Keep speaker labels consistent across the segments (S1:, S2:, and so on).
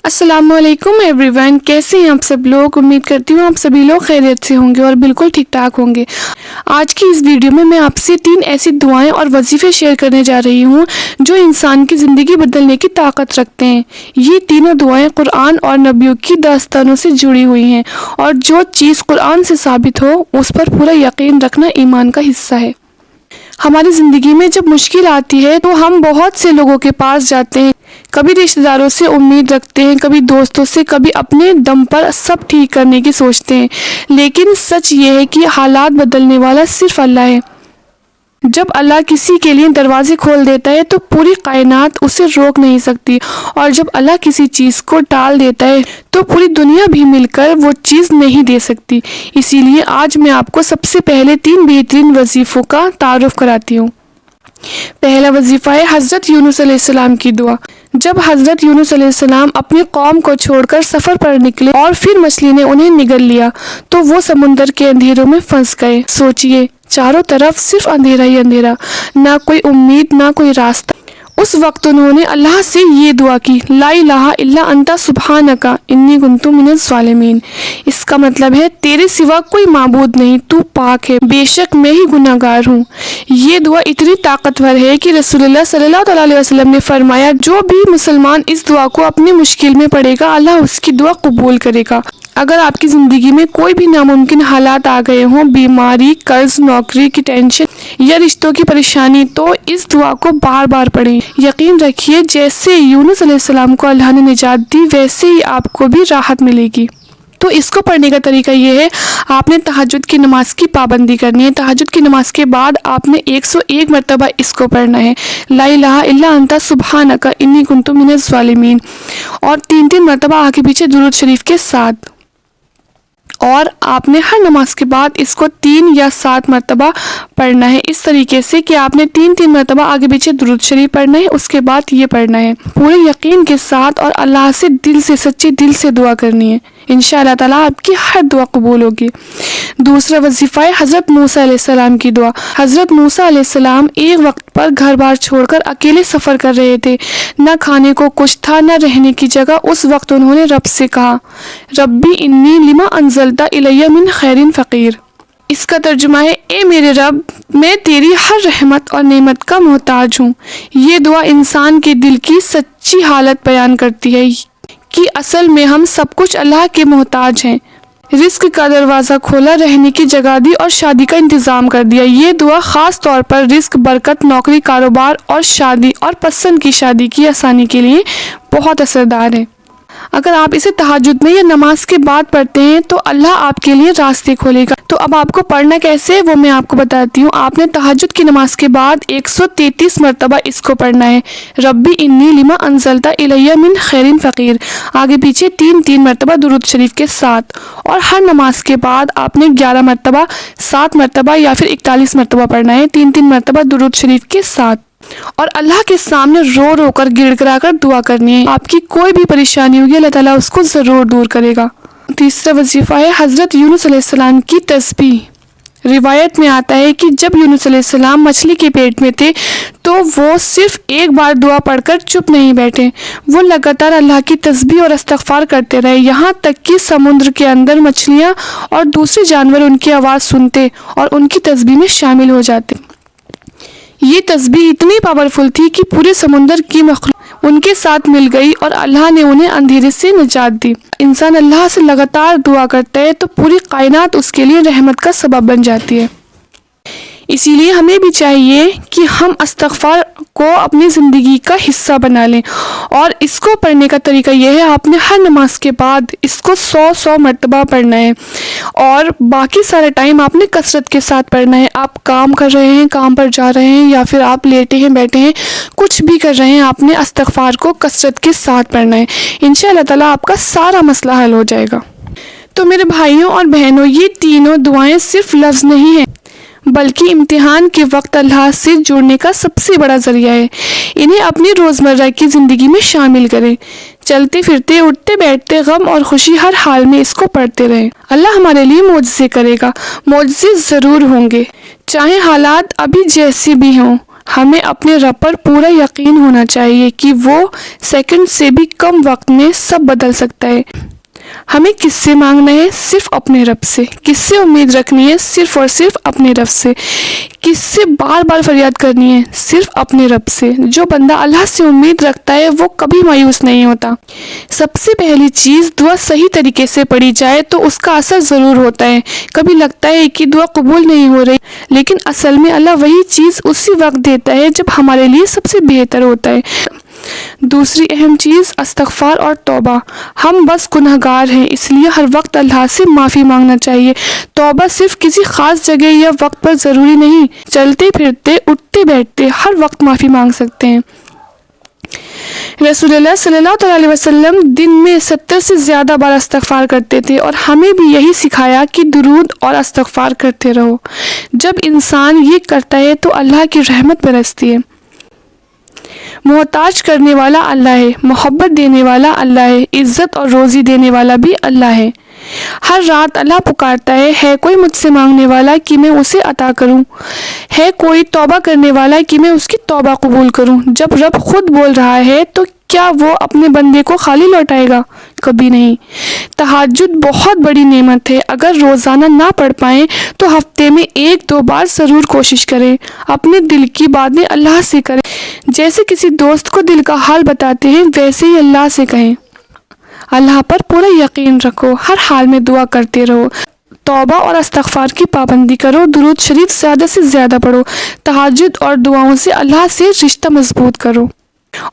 S1: السلام علیکم every one, کیسے ہیں آپ سب لوگ؟ امید کرتی ہوں آپ سبھی لوگ خیریت سے ہوں گے اور بالکل ٹھیک ٹھاک ہوں گے۔ آج کی اس ویڈیو میں آپ سے 3 ایسی دعائیں اور وظیفے شیئر کرنے جا رہی ہوں جو انسان کی زندگی بدلنے کی طاقت رکھتے ہیں۔ یہ تینوں دعائیں قرآن اور نبیوں کی داستانوں سے جڑی ہوئی ہیں، اور جو چیز قرآن سے ثابت ہو اس پر پورا یقین رکھنا ایمان کا حصہ ہے۔ ہماری زندگی میں جب مشکل آتی ہے تو ہم بہت سے لوگوں کے پاس جاتے ہیں، کبھی رشتہ داروں سے امید رکھتے ہیں، کبھی دوستوں سے، کبھی اپنے دم پر سب ٹھیک کرنے کی سوچتے ہیں، لیکن سچ یہ ہے کہ حالات بدلنے والا صرف اللہ ہے۔ جب اللہ کسی کے لیے دروازے کھول دیتا ہے تو پوری کائنات اسے روک نہیں سکتی، اور جب اللہ کسی چیز کو ٹال دیتا ہے تو پوری دنیا بھی مل کر وہ چیز نہیں دے سکتی۔ اسی لیے آج میں آپ کو سب سے پہلے 3 بہترین وظیفوں کا تعارف کراتی ہوں۔ پہلا وظیفہ ہے حضرت یونس علیہ السلام کی دعا۔ جب حضرت یونس علیہ السلام اپنی قوم کو چھوڑ کر سفر پر نکلے اور پھر مچھلی نے انہیں نگل لیا تو وہ سمندر کے اندھیروں میں پھنس گئے۔ سوچئے، چاروں طرف صرف اندھیرا ہی اندھیرا، نہ کوئی امید، نہ کوئی راستہ۔ اس وقت انہوں نے اللہ سے یہ دعا کی، لا الہ الا انت سبحانک انی کنت من الظالمین۔ اس کا مطلب ہے تیرے سوا کوئی معبود نہیں، تو پاک ہے، بے شک میں ہی گناہ گار ہوں۔ یہ دعا اتنی طاقتور ہے کہ رسول اللہ صلی اللہ علیہ وسلم نے فرمایا، جو بھی مسلمان اس دعا کو اپنی مشکل میں پڑھے گا اللہ اس کی دعا قبول کرے گا۔ اگر آپ کی زندگی میں کوئی بھی ناممکن حالات آ گئے ہوں، بیماری، قرض، نوکری کی ٹینشن یا رشتوں کی پریشانی، تو اس دعا کو بار بار پڑھیں۔ یقین رکھیے جیسے یونس علیہ السلام کو اللہ نے نجات دی ویسے ہی آپ کو بھی راحت ملے گی۔ تو اس کو پڑھنے کا طریقہ یہ ہے، آپ نے تہجد کی نماز کی پابندی کرنی ہے۔ تہجد کی نماز کے بعد آپ نے 101 مرتبہ اس کو پڑھنا ہے، لا الہ الا انت سبحانک انی کنت من الظالمین، اور 3 مرتبہ آگے پیچھے درود شریف کے ساتھ۔ اور آپ نے ہر نماز کے بعد اس کو 3 یا 7 مرتبہ پڑھنا ہے، اس طریقے سے کہ آپ نے 3 مرتبہ آگے پیچھے درود شریف پڑھنا ہے، اس کے بعد یہ پڑھنا ہے پورے یقین کے ساتھ، اور اللہ سے دل سے، سچے دل سے دعا کرنی ہے۔ انشاءاللہ تعالیٰ آپ کی ہر دعا قبول ہوگی۔ دوسرا وظیفہ ہے حضرت موسیٰ علیہ السلام کی دعا۔ حضرت موسیٰ علیہ السلام ایک وقت پر گھر بار چھوڑ کر اکیلے سفر کر رہے تھے، نہ کھانے کو کچھ تھا، نہ رہنے کی جگہ۔ اس وقت انہوں نے رب سے کہا، ربی انی لما انزلت الی من خیر فقیر۔ اس کا ترجمہ ہے، اے میرے رب، میں تیری ہر رحمت اور نعمت کا محتاج ہوں۔ یہ دعا انسان کے دل کی سچی حالت بیان کرتی ہے کہ اصل میں ہم سب کچھ اللہ کے محتاج ہیں۔ رزق کا دروازہ کھولا، رہنے کی جگہ دی اور شادی کا انتظام کر دیا۔ یہ دعا خاص طور پر رزق، برکت، نوکری، کاروبار اور شادی اور پسند کی شادی کی آسانی کے لیے بہت اثردار ہے۔ اگر آپ اسے تہجد میں یا نماز کے بعد پڑھتے ہیں تو اللہ آپ کے لیے راستے کھولے گا۔ تو اب آپ کو پڑھنا کیسے وہ میں آپ کو بتاتی ہوں۔ آپ نے تہجد کی نماز کے بعد 133 مرتبہ اس کو پڑھنا ہے، ربی انی لما انزلت الی من خیر فقیر، آگے پیچھے 3 مرتبہ درود شریف کے ساتھ۔ اور ہر نماز کے بعد آپ نے 11 مرتبہ، 7 مرتبہ یا پھر 41 مرتبہ پڑھنا ہے، 3 مرتبہ درود شریف کے ساتھ، اور اللہ کے سامنے رو رو کر، گڑ گڑا کر دعا کرنی ہے۔ آپ کی کوئی بھی پریشانی ہوگی اللہ تعالیٰ اس کو ضرور دور کرے گا۔ تیسرا وظیفہ ہے حضرت یونس علیہ السلام کی تسبیح۔ روایت میں آتا ہے کہ جب یونس علیہ السلام مچھلی کے پیٹ میں تھے تو وہ صرف ایک بار دعا پڑھ کر چپ نہیں بیٹھے، وہ لگاتار اللہ کی تسبیح اور استغفار کرتے رہے، یہاں تک کہ سمندر کے اندر مچھلیاں اور دوسرے جانور ان کی آواز سنتے اور ان کی تسبیح میں شامل ہو جاتے۔ یہ تسبیح اتنی پاورفل تھی کہ پورے سمندر کی مخلوق ان کے ساتھ مل گئی اور اللہ نے انہیں اندھیرے سے نجات دی۔ انسان اللہ سے لگاتار دعا کرتا ہے تو پوری کائنات اس کے لیے رحمت کا سبب بن جاتی ہے۔ اسی لیے ہمیں بھی چاہیے کہ ہم استغفار کو اپنی زندگی کا حصہ بنا لیں، اور اس کو پڑھنے کا طریقہ یہ ہے، آپ نے ہر نماز کے بعد اس کو 100 مرتبہ پڑھنا ہے، اور باقی سارے ٹائم آپ نے کثرت کے ساتھ پڑھنا ہے۔ آپ کام کر رہے ہیں، کام پر جا رہے ہیں، یا پھر آپ لیٹے ہیں، بیٹھے ہیں، کچھ بھی کر رہے ہیں، آپ نے استغفار کو کثرت کے ساتھ پڑھنا ہے۔ انشاءاللہ تعالیٰ آپ کا سارا مسئلہ حل ہو جائے گا۔ تو میرے بھائیوں اور بہنوں، یہ تینوں دعائیں صرف لفظ نہیں ہیں بلکہ امتحان کے وقت اللہ سے جڑنے کا سب سے بڑا ذریعہ ہے۔ انہیں اپنی روزمرہ کی زندگی میں شامل کریں، چلتے پھرتے، اٹھتے بیٹھتے، غم اور خوشی، ہر حال میں اس کو پڑھتے رہیں۔ اللہ ہمارے لیے معجزے کرے گا، معجزے ضرور ہوں گے، چاہے حالات ابھی جیسے بھی ہوں۔ ہمیں اپنے رب پر پورا یقین ہونا چاہیے کہ وہ سیکنڈ سے بھی کم وقت میں سب بدل سکتا ہے۔ ہمیں کس سے مانگنا ہے؟ صرف اپنے رب سے۔ کس سے امید رکھنی ہے؟ صرف اور صرف اپنے رب سے۔ کس سے بار بار فریاد کرنی ہے؟ صرف اپنے رب سے۔ جو بندہ اللہ سے امید رکھتا ہے وہ کبھی مایوس نہیں ہوتا۔ سب سے پہلی چیز، دعا صحیح طریقے سے پڑھی جائے تو اس کا اثر ضرور ہوتا ہے۔ کبھی لگتا ہے کہ دعا قبول نہیں ہو رہی، لیکن اصل میں اللہ وہی چیز اسی وقت دیتا ہے جب ہمارے لیے سب سے بہتر ہوتا ہے۔ دوسری اہم چیز استغفار اور توبہ۔ ہم بس گنہگار ہیں، اس لیے ہر وقت اللہ سے معافی مانگنا چاہیے۔ توبہ صرف کسی خاص جگہ یا وقت پر ضروری نہیں، چلتے پھرتے اٹھتے بیٹھتے ہر وقت معافی مانگ سکتے ہیں۔ رسول اللہ صلی اللہ علیہ وسلم دن میں 70 سے زیادہ بار استغفار کرتے تھے، اور ہمیں بھی یہی سکھایا کہ درود اور استغفار کرتے رہو۔ جب انسان یہ کرتا ہے تو اللہ کی رحمت برستی ہے۔ محتاج کرنے والا اللہ ہے، محبت دینے والا اللہ ہے، عزت اور روزی دینے والا بھی اللہ ہے۔ ہر رات اللہ پکارتا ہے کوئی مجھ سے مانگنے والا کہ میں اسے عطا کروں؟ ہے کوئی توبہ کرنے والا کہ میں اس کی توبہ قبول کروں؟ جب رب خود بول رہا ہے تو کیا وہ اپنے بندے کو خالی لوٹائے گا؟ کبھی نہیں۔ تہجد بہت بڑی نعمت ہے۔ اگر روزانہ نہ پڑھ پائیں تو ہفتے میں 1-2 بار ضرور کوشش کریں۔ اپنے دل کی باتیں اللہ سے کریں۔ جیسے کسی دوست کو دل کا حال بتاتے ہیں ویسے ہی اللہ سے کہیں۔ اللہ پر پورا یقین رکھو، ہر حال میں دعا کرتے رہو، توبہ اور استغفار کی پابندی کرو، درود شریف زیادہ سے زیادہ پڑھو، تہجد اور دعاؤں سے اللہ سے رشتہ مضبوط کرو۔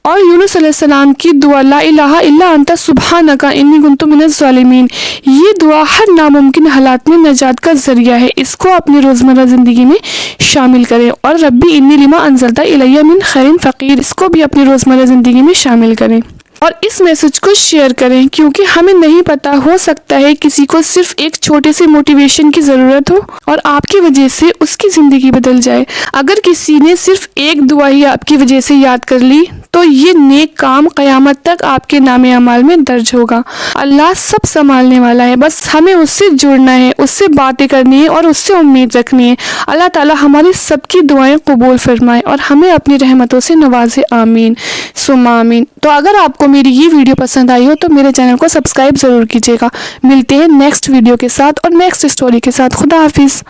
S1: اور یونس علیہ السلام کی دعا لا الہ الا انت سبحانک انی کنت من الظالمین، یہ دعا ہر ناممکن حالات میں نجات کا ذریعہ ہے۔ اس کو اپنی روزمرہ زندگی میں شامل کریں۔ اور ربی انی لما انزلت الی من خیر فقیر، اس کو بھی اپنی روزمرہ زندگی میں شامل کریں۔ اور اس میسج کو شیئر کریں، کیونکہ ہمیں نہیں پتہ، ہو سکتا ہے کسی کو صرف ایک چھوٹے سے موٹیویشن کی ضرورت ہو اور آپ کی وجہ سے اس کی زندگی بدل جائے۔ اگر کسی نے صرف ایک دعا ہی آپ کی وجہ سے یاد کر لی تو یہ نیک کام قیامت تک آپ کے نام اعمال میں درج ہوگا۔ اللہ سب سنبھالنے والا ہے، بس ہمیں اس سے جڑنا ہے، اس سے باتیں کرنی ہے اور اس سے امید رکھنی ہے۔ اللہ تعالی ہماری سب کی دعائیں قبول فرمائے اور ہمیں اپنی رحمتوں سے نوازے، آمین ثم آمین۔ تو اگر آپ کو میری یہ ویڈیو پسند آئی ہو تو میرے چینل کو سبسکرائب ضرور کیجیے گا۔ ملتے ہیں نیکسٹ ویڈیو کے ساتھ اور نیکسٹ اسٹوری کے ساتھ۔ خدا حافظ۔